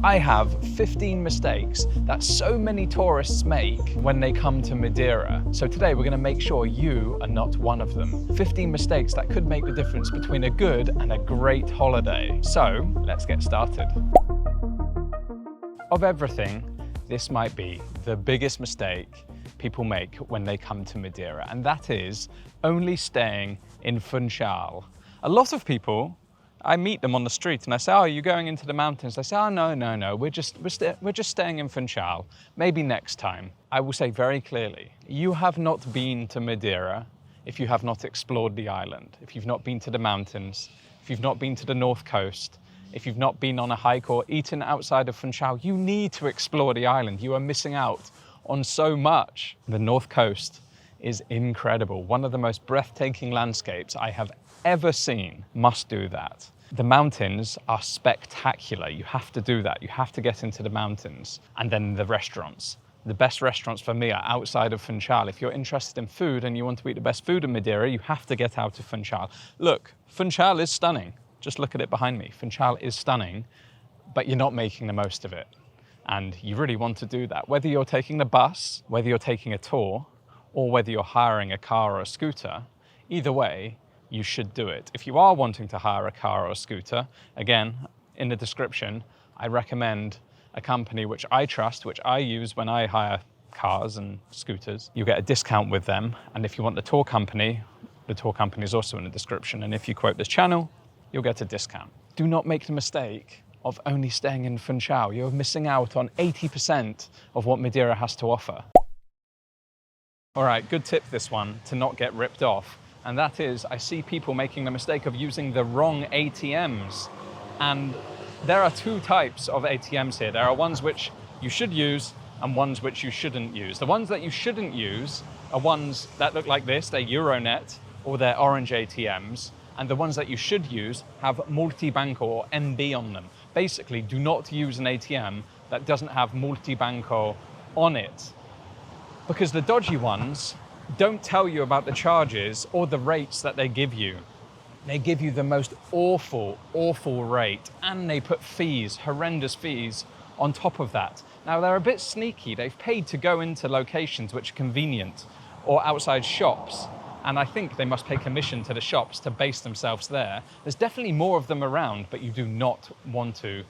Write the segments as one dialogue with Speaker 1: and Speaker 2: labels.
Speaker 1: I have 15 mistakes that so many tourists make when they come to Madeira. So today we're going to make sure you are not one of them. 15 mistakes that could make the difference between a good and a great holiday. So let's get started. Of everything, this might be the biggest mistake people make when they come to Madeira, and that is only staying in Funchal. A lot of people, I meet them on the street and I say, oh, are you going into the mountains? They say, oh, no, we're just staying in Funchal, maybe next time. I will say very clearly, you have not been to Madeira if you have not explored the island, if you've not been to the mountains, if you've not been to the north coast, if you've not been on a hike or eaten outside of Funchal. You need to explore the island. You are missing out on so much. The north coast is incredible. One of the most breathtaking landscapes I have ever seen. Must do that. The mountains are spectacular. You have to do that. You have to get into the mountains. And then the restaurants. The best restaurants for me are outside of Funchal. If you're interested in food and you want to eat the best food in Madeira, you have to get out of Funchal. Look, Funchal is stunning. Just look at it behind me. Funchal is stunning, but you're not making the most of it. And you really want to do that. Whether you're taking the bus, whether you're taking a tour, or whether you're hiring a car or a scooter, either way, you should do it. If you are wanting to hire a car or a scooter, again, in the description, I recommend a company which I trust, which I use when I hire cars and scooters. You get a discount with them. And if you want the tour company is also in the description. And if you quote this channel, you'll get a discount. Do not make the mistake of only staying in Funchal. You're missing out on 80% of what Madeira has to offer. All right, good tip this one, to not get ripped off. And that is, I see people making the mistake of using the wrong ATMs. And there are two types of ATMs here. There are ones which you should use and ones which you shouldn't use. The ones that you shouldn't use are ones that look like this, they're Euronet or they're orange ATMs. And the ones that you should use have multibanco or MB on them. Basically, do not use an ATM that doesn't have multibanco on it. Because the dodgy ones don't tell you about the charges or the rates that they give you. They give you the most awful rate, and they put fees, horrendous fees, on top of that. Now, they're a bit sneaky. They've paid to go into locations which are convenient or outside shops, and I think they must pay commission to the shops to base themselves there. There's definitely more of them around, but you do not want to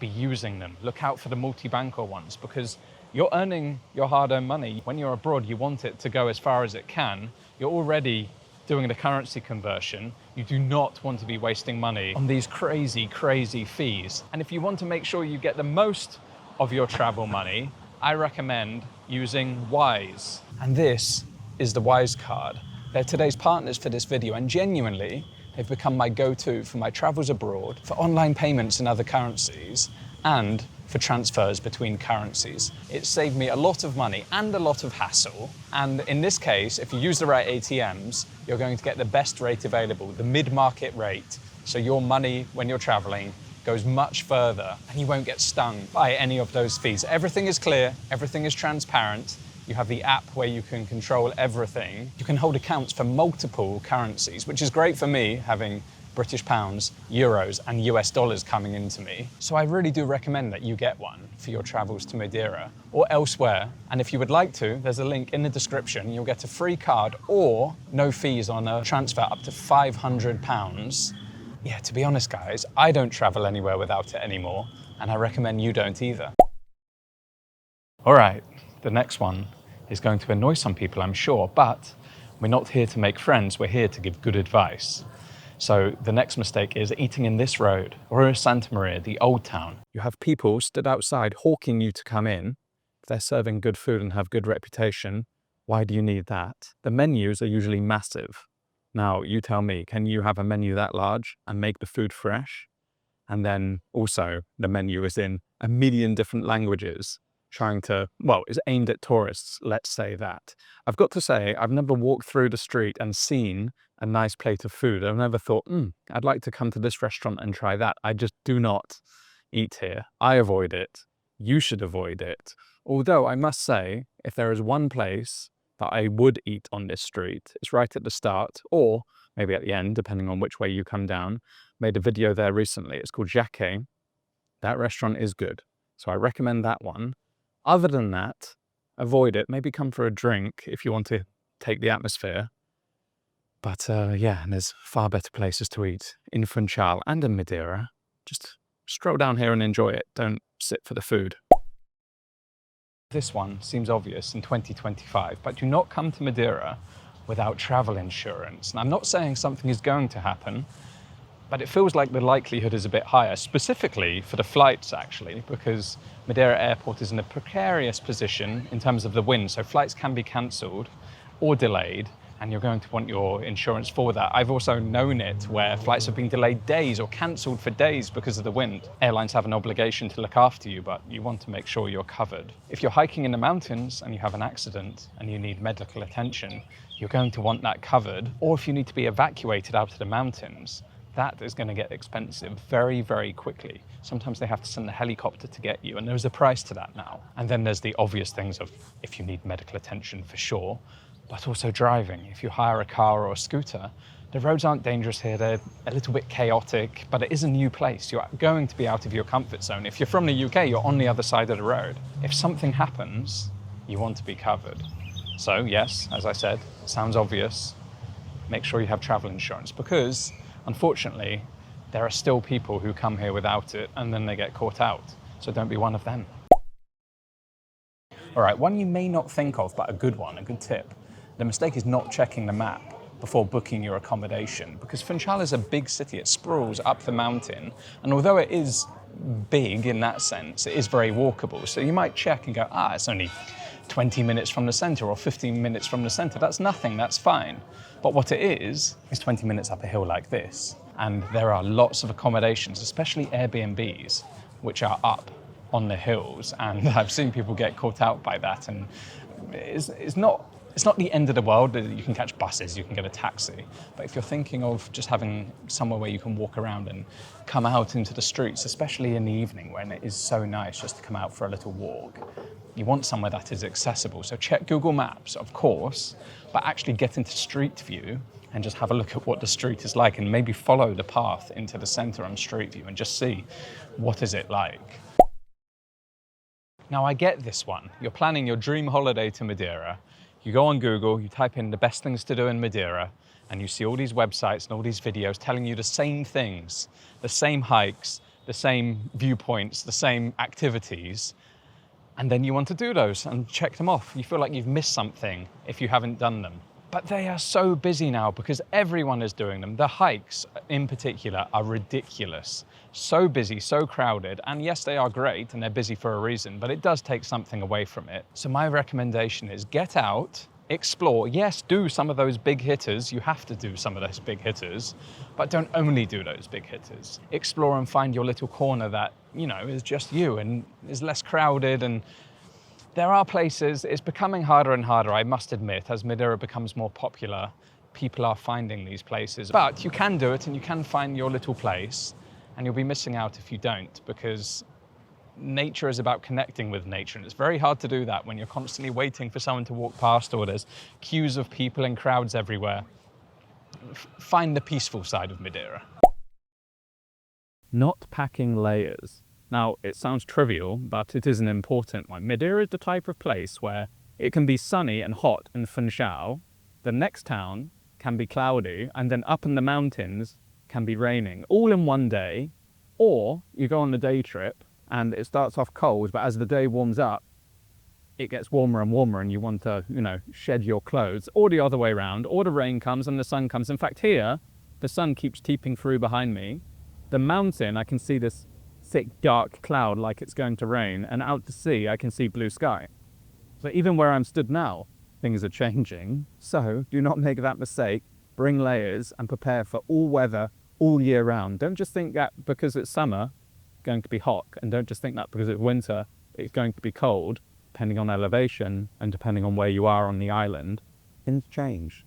Speaker 1: be using them. Look out for the multi-banco ones, because you're earning your hard-earned money. When you're abroad, you want it to go as far as it can. You're already doing the currency conversion. You do not want to be wasting money on these crazy fees. And if you want to make sure you get the most of your travel money, I recommend using Wise. And this is the Wise card. They're today's partners for this video, and genuinely, they've become my go-to for my travels abroad, for online payments in other currencies, and for transfers between currencies. It saved me a lot of money and a lot of hassle. And in this case, if you use the right ATMs, you're going to get the best rate available, the mid-market rate. So your money, when you're traveling, goes much further and you won't get stung by any of those fees. Everything is clear, everything is transparent. You have the app where you can control everything. You can hold accounts for multiple currencies, which is great for me, having British pounds, euros, and US dollars coming into me. So I really do recommend that you get one for your travels to Madeira or elsewhere. And if you would like to, there's a link in the description. You'll get a free card or no fees on a transfer up to £500. Yeah, to be honest, guys, I don't travel anywhere without it anymore, and I recommend you don't either. All right, the next one is going to annoy some people, I'm sure, but we're not here to make friends. We're here to give good advice. So the next mistake is eating in this road, or Santa Maria, the old town. You have people stood outside hawking you to come in. If they're serving good food and have good reputation, why do you need that? The menus are usually massive. Now, you tell me, can you have a menu that large and make the food fresh? And then also the menu is in a million different languages, is aimed at tourists, let's say that. I've got to say, I've never walked through the street and seen a nice plate of food. I've never thought, I'd like to come to this restaurant and try that. I just do not eat here. I avoid it. You should avoid it. Although I must say, if there is one place that I would eat on this street, it's right at the start, or maybe at the end, depending on which way you come down. Made a video there recently. It's called JoeyP. That restaurant is good. So I recommend that one. Other than that, avoid it. Maybe come for a drink if you want to take the atmosphere. But yeah, there's far better places to eat in Funchal and in Madeira. Just stroll down here and enjoy it. Don't sit for the food. This one seems obvious in 2025, but do not come to Madeira without travel insurance. And I'm not saying something is going to happen, but it feels like the likelihood is a bit higher, specifically for the flights actually, because Madeira Airport is in a precarious position in terms of the wind, so flights can be cancelled or delayed, and you're going to want your insurance for that. I've also known it where flights have been delayed days or cancelled for days because of the wind. Airlines have an obligation to look after you, but you want to make sure you're covered. If you're hiking in the mountains and you have an accident and you need medical attention, you're going to want that covered. Or if you need to be evacuated out of the mountains, that is going to get expensive very, very quickly. Sometimes they have to send a helicopter to get you, and there's a price to that now. And then there's the obvious things of if you need medical attention for sure, but also driving. If you hire a car or a scooter, the roads aren't dangerous here. They're a little bit chaotic, but it is a new place. You're going to be out of your comfort zone. If you're from the UK, you're on the other side of the road. If something happens, you want to be covered. So yes, as I said, sounds obvious. Make sure you have travel insurance because, unfortunately, there are still people who come here without it and then they get caught out. So don't be one of them. All right, one you may not think of, but a good one, a good tip. The mistake is not checking the map before booking your accommodation, because Funchal is a big city. It sprawls up the mountain, and although it is big in that sense, it is very walkable. So you might check and go, it's only 20 minutes from the center or 15 minutes from the center. That's nothing, that's fine. But what it is 20 minutes up a hill like this, and there are lots of accommodations, especially Airbnbs, which are up on the hills, and I've seen people get caught out by that, and it's not the end of the world. You can catch buses, you can get a taxi, but if you're thinking of just having somewhere where you can walk around and come out into the streets, especially in the evening when it is so nice just to come out for a little walk, you want somewhere that is accessible. So check Google Maps, of course, but actually get into Street View and just have a look at what the street is like, and maybe follow the path into the center on Street View and just see what is it like. Now I get this one. You're planning your dream holiday to Madeira. You go on Google, you type in the best things to do in Madeira, and you see all these websites and all these videos telling you the same things, the same hikes, the same viewpoints, the same activities, and then you want to do those and check them off. You feel like you've missed something if you haven't done them. But they are so busy now because everyone is doing them. The hikes in particular are ridiculous. So busy, so crowded, and yes, they are great and they're busy for a reason, but it does take something away from it. So my recommendation is get out, explore. Yes, do some of those big hitters. You have to do some of those big hitters, but don't only do those big hitters. Explore and find your little corner that, is just you and is less crowded. And there are places, it's becoming harder and harder, I must admit, as Madeira becomes more popular, people are finding these places. But you can do it and you can find your little place, and you'll be missing out if you don't, because nature is about connecting with nature, and it's very hard to do that when you're constantly waiting for someone to walk past or there's queues of people and crowds everywhere. Find the peaceful side of Madeira. Not packing layers. Now, it sounds trivial, but it is an important one. Madeira is the type of place where it can be sunny and hot in Funchal, the next town can be cloudy, and then up in the mountains can be raining, all in one day. Or you go on the day trip and it starts off cold, but as the day warms up, it gets warmer and warmer and you want to, shed your clothes, or the other way around, or the rain comes and the sun comes. In fact, here, the sun keeps peeping through behind me. The mountain, I can see this thick, dark cloud like it's going to rain, and out to sea, I can see blue sky. So even where I'm stood now, things are changing. So do not make that mistake. Bring layers and prepare for all weather all year round. Don't just think that because it's summer, it's going to be hot, and don't just think that because it's winter, it's going to be cold. Depending on elevation and depending on where you are on the island, things change.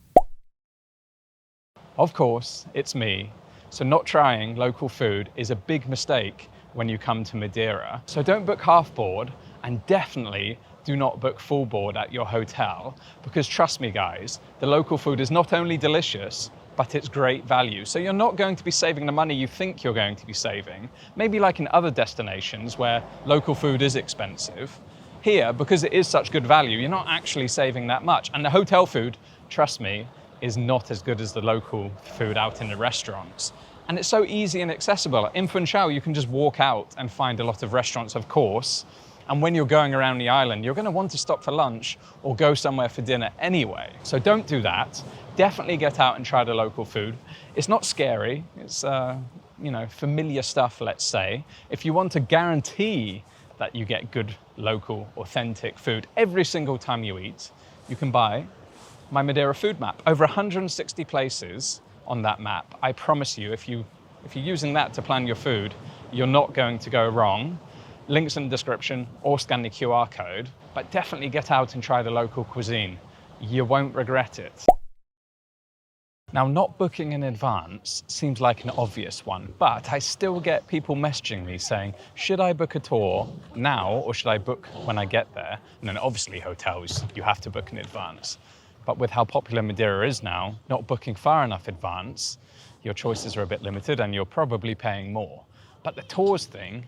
Speaker 1: Of course, it's me. So not trying local food is a big mistake when you come to Madeira. So don't book half board, and definitely do not book full board at your hotel, because trust me guys, the local food is not only delicious, but it's great value. So you're not going to be saving the money you think you're going to be saving. Maybe like in other destinations where local food is expensive. Here, because it is such good value, you're not actually saving that much. And the hotel food, trust me, is not as good as the local food out in the restaurants. And it's so easy and accessible. In Funchal, you can just walk out and find a lot of restaurants, of course. And when you're going around the island, you're going to want to stop for lunch or go somewhere for dinner anyway. So don't do that. Definitely get out and try the local food. It's not scary. It's familiar stuff, let's say. If you want to guarantee that you get good, local, authentic food every single time you eat, you can buy my Madeira food map. Over 160 places on that map. I promise you, if you're using that to plan your food, you're not going to go wrong. Links in the description or scan the QR code, but definitely get out and try the local cuisine. You won't regret it. Now, not booking in advance seems like an obvious one, but I still get people messaging me saying, should I book a tour now or should I book when I get there? And then obviously hotels, you have to book in advance. But with how popular Madeira is now, not booking far enough advance, your choices are a bit limited and you're probably paying more. But the tours thing,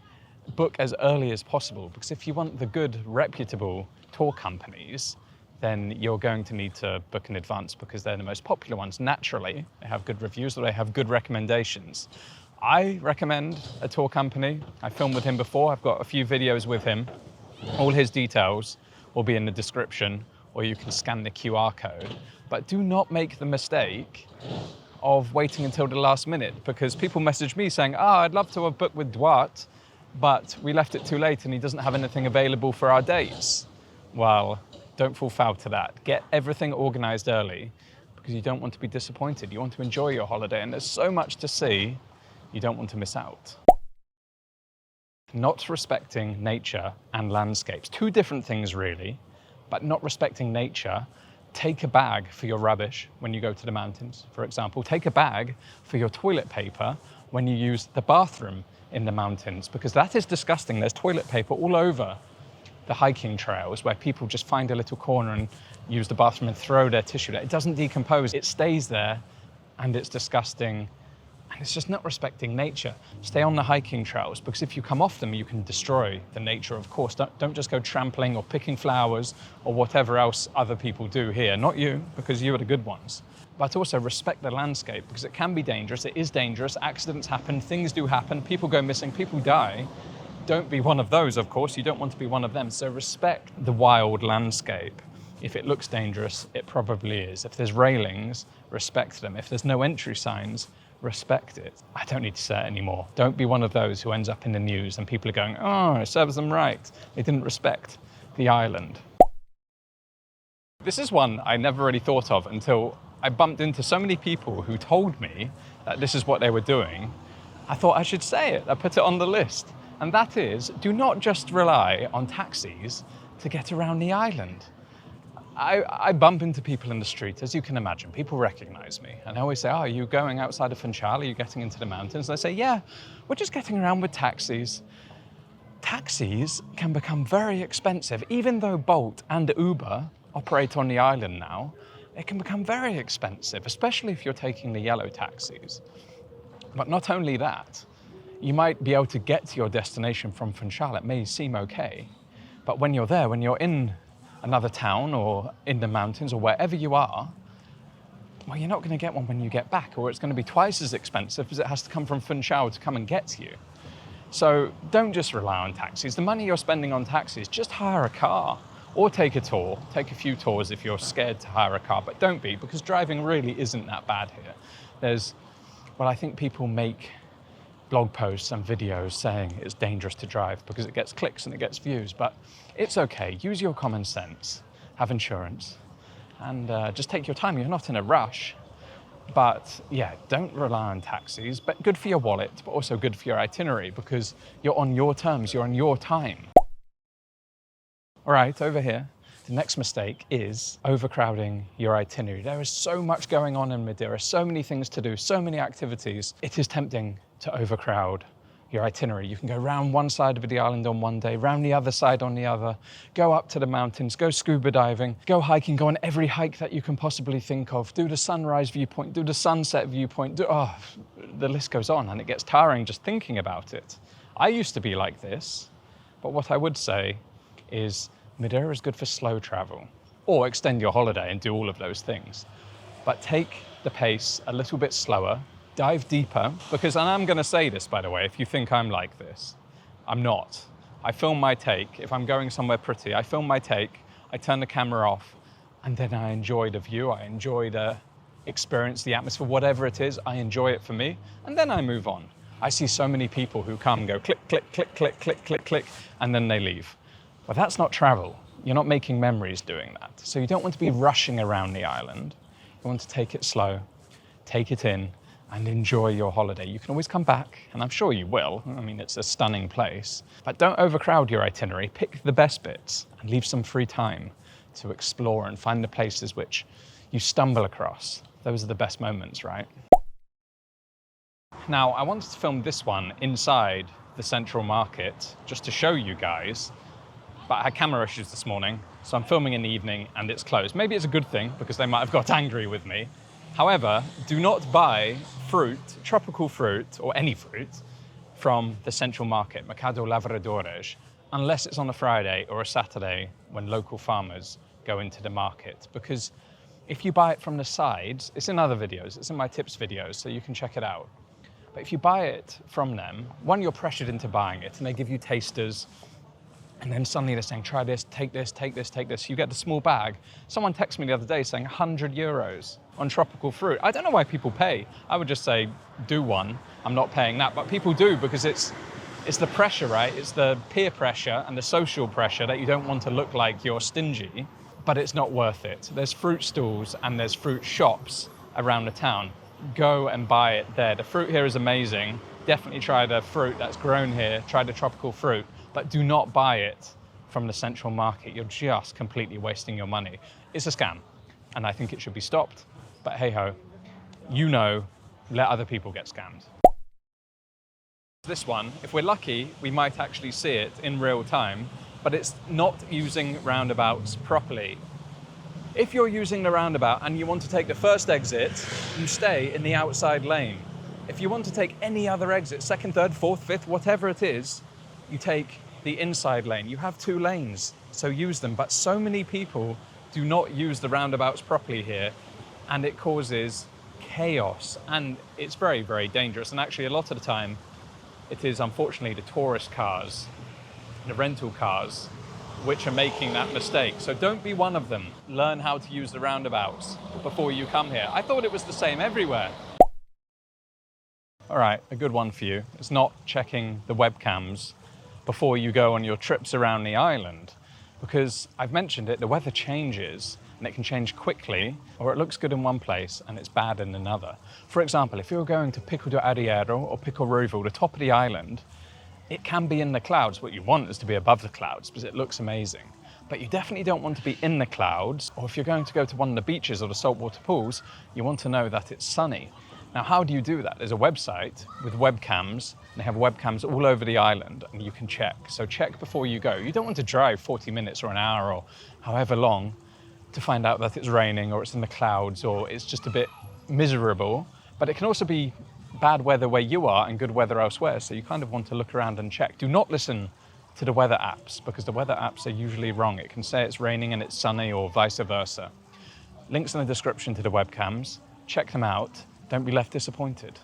Speaker 1: book as early as possible, because if you want the good, reputable tour companies, then you're going to need to book in advance because they're the most popular ones. Naturally, they have good reviews or they have good recommendations. I recommend a tour company. I filmed with him before. I've got a few videos with him. All his details will be in the description, or you can scan the QR code. But do not make the mistake of waiting until the last minute, because people message me saying, I'd love to have booked with Duarte, but we left it too late and he doesn't have anything available for our dates. Well, don't fall foul to that. Get everything organized early because you don't want to be disappointed. You want to enjoy your holiday and there's so much to see, you don't want to miss out. Not respecting nature and landscapes. Two different things really, but not respecting nature. Take a bag for your rubbish when you go to the mountains, for example. Take a bag for your toilet paper when you use the bathroom in the mountains, because that is disgusting. There's toilet paper all over the hiking trails where people just find a little corner and use the bathroom and throw their tissue there. It doesn't decompose, it stays there and it's disgusting. And it's just not respecting nature. Stay on the hiking trails, because if you come off them, you can destroy the nature, of course. Don't just go trampling or picking flowers or whatever else other people do here. Not you, because you are the good ones. But also respect the landscape, because it can be dangerous. It is dangerous. Accidents happen. Things do happen. People go missing. People die. Don't be one of those, of course. You don't want to be one of them. So respect the wild landscape. If it looks dangerous, it probably is. If there's railings, respect them. If there's no entry signs, respect it. I don't need to say it anymore. Don't be one of those who ends up in the news and people are going, it serves them right. They didn't respect the island. This is one I never really thought of until I bumped into so many people who told me that this is what they were doing. I thought I should say it. I put it on the list. And that is, do not just rely on taxis to get around the island. I bump into people in the street, as you can imagine. People recognize me. And I always say, are you going outside of Funchal? Are you getting into the mountains? And I say, yeah, we're just getting around with taxis. Taxis can become very expensive. Even though Bolt and Uber operate on the island now, it can become very expensive, especially if you're taking the yellow taxis. But not only that, you might be able to get to your destination from Funchal. It may seem okay, but when you're there, when you're in another town or in the mountains or wherever you are, well, you're not going to get one when you get back, or it's going to be twice as expensive as it has to come from Funchal to come and get to you. So don't just rely on taxis. The money you're spending on taxis, just hire a car or take a tour. Take a few tours if you're scared to hire a car, but don't be, because driving really isn't that bad here. I think people make blog posts and videos saying it's dangerous to drive because it gets clicks and it gets views, but it's okay. Use your common sense, have insurance, and just take your time. You're not in a rush, but yeah, don't rely on taxis, but good for your wallet, but also good for your itinerary, because you're on your terms, you're on your time. All right, over here, the next mistake is overcrowding your itinerary. There is so much going on in Madeira, so many things to do, so many activities. It is tempting to overcrowd your itinerary. You can go round one side of the island on one day, round the other side on the other, go up to the mountains, go scuba diving, go hiking, go on every hike that you can possibly think of, do the sunrise viewpoint, do the sunset viewpoint, the list goes on, and it gets tiring just thinking about it. I used to be like this, but what I would say is Madeira is good for slow travel, or extend your holiday and do all of those things. But take the pace a little bit slower, dive deeper, because, and I'm gonna say this, by the way, if you think I'm like this, I'm not. I film my take. If I'm going somewhere pretty, I film my take, I turn the camera off, and then I enjoy the view, I enjoy the experience, the atmosphere, whatever it is, I enjoy it for me, and then I move on. I see so many people who come and go click, click, click, click, click, click, click, and then they leave. But that's not travel. You're not making memories doing that. So you don't want to be rushing around the island. You want to take it slow, take it in, and enjoy your holiday. You can always come back, and I'm sure you will. I mean, it's a stunning place. But don't overcrowd your itinerary. Pick the best bits and leave some free time to explore and find the places which you stumble across. Those are the best moments, right? Now, I wanted to film this one inside the Central Market just to show you guys, but I had camera issues this morning, so I'm filming in the evening and it's closed. Maybe it's a good thing because they might have got angry with me. However, do not buy fruit, tropical fruit, or any fruit, from the Central Market, Mercado Lavradores, unless it's on a Friday or a Saturday when local farmers go into the market. Because if you buy it from the sides, it's in other videos, it's in my tips videos, so you can check it out. But if you buy it from them, one, you're pressured into buying it, and they give you tasters, and then suddenly they're saying, try this, take this, take this, take this. You get the small bag. Someone texted me the other day saying 100 euros on tropical fruit. I don't know why people pay. I would just say, do one. I'm not paying that, but people do because it's the pressure, right? It's the peer pressure and the social pressure that you don't want to look like you're stingy, but it's not worth it. There's fruit stalls and there's fruit shops around the town. Go and buy it there. The fruit here is amazing. Definitely try the fruit that's grown here. Try the tropical fruit. But do not buy it from the Central Market. You're just completely wasting your money. It's a scam, and I think it should be stopped. But hey ho, you know, let other people get scammed. This one, if we're lucky, we might actually see it in real time, but it's not using roundabouts properly. If you're using the roundabout and you want to take the first exit, you stay in the outside lane. If you want to take any other exit, second, third, fourth, fifth, whatever it is, you take the inside lane. You have 2 lanes, so use them. But so many people do not use the roundabouts properly here, and it causes chaos, and it's very, very dangerous. And actually, a lot of the time, it is unfortunately the tourist cars, the rental cars, which are making that mistake. So don't be one of them. Learn how to use the roundabouts before you come here. I thought it was the same everywhere. All right, a good one for you. It's not checking the webcams before you go on your trips around the island, because I've mentioned it, the weather changes and it can change quickly, or it looks good in one place and it's bad in another. For example, if you're going to Pico do Arriero or Pico Ruivo, the top of the island, it can be in the clouds. What you want is to be above the clouds because it looks amazing. But you definitely don't want to be in the clouds, or if you're going to go to one of the beaches or the saltwater pools, you want to know that it's sunny. Now, how do you do that? There's a website with webcams, and they have webcams all over the island, and you can check. So check before you go. You don't want to drive 40 minutes or an hour or however long to find out that it's raining or it's in the clouds or it's just a bit miserable. But it can also be bad weather where you are and good weather elsewhere. So you kind of want to look around and check. Do not listen to the weather apps, because the weather apps are usually wrong. It can say it's raining and it's sunny or vice versa. Links in the description to the webcams. Check them out. Don't be left disappointed.